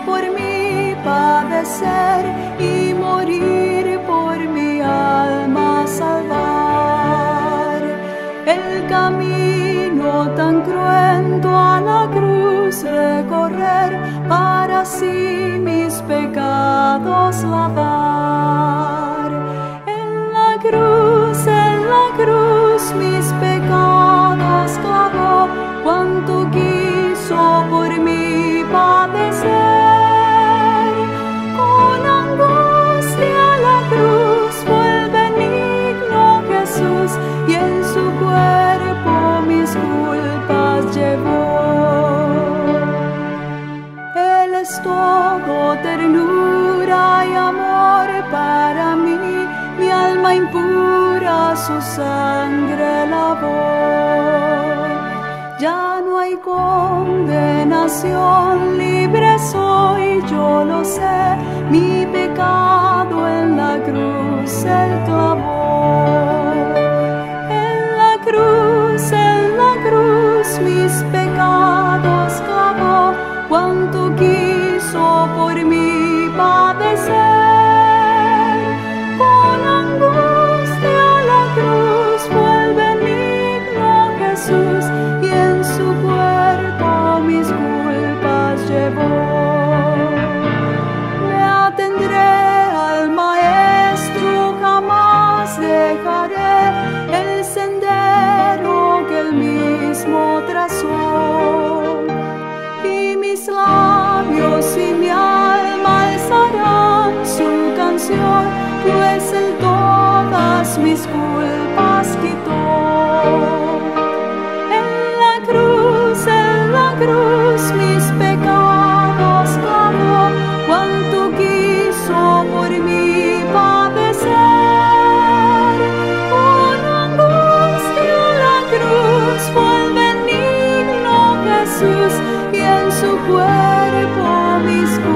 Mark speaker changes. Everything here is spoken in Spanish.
Speaker 1: por mí padecer y morir por mi alma salvar. El camino tan cruento a la cruz recorrer para así mis pecados lavar. En la cruz mis pecados clavó, cuánto quiso por mí padecer. Con angustia la cruz fue el benigno Jesús, y en su cuerpo mis culpas llevó. Él es todo ternura y amor para mí, mi alma impura su sangre lavó. Ya no hay condenación, libre soy, yo lo sé, mi pecado en la cruz él clavó. En la cruz mis pecados clavó, cuánto quiso por mí padecer. Con angustia la cruz fue el benigno Jesús, y en su cuerpo mis culpas llevó. Me atendré al Maestro, jamás dejaré el sendero que él mismo trazó. Y mis labios y mi alma alzarán su canción, pues él todas mis culpas quitó. En la cruz mis pecados clavó, cuánto quiso por mí padecer. Con angustia la cruz fue el benigno Jesús, y en su cuerpo mis culpas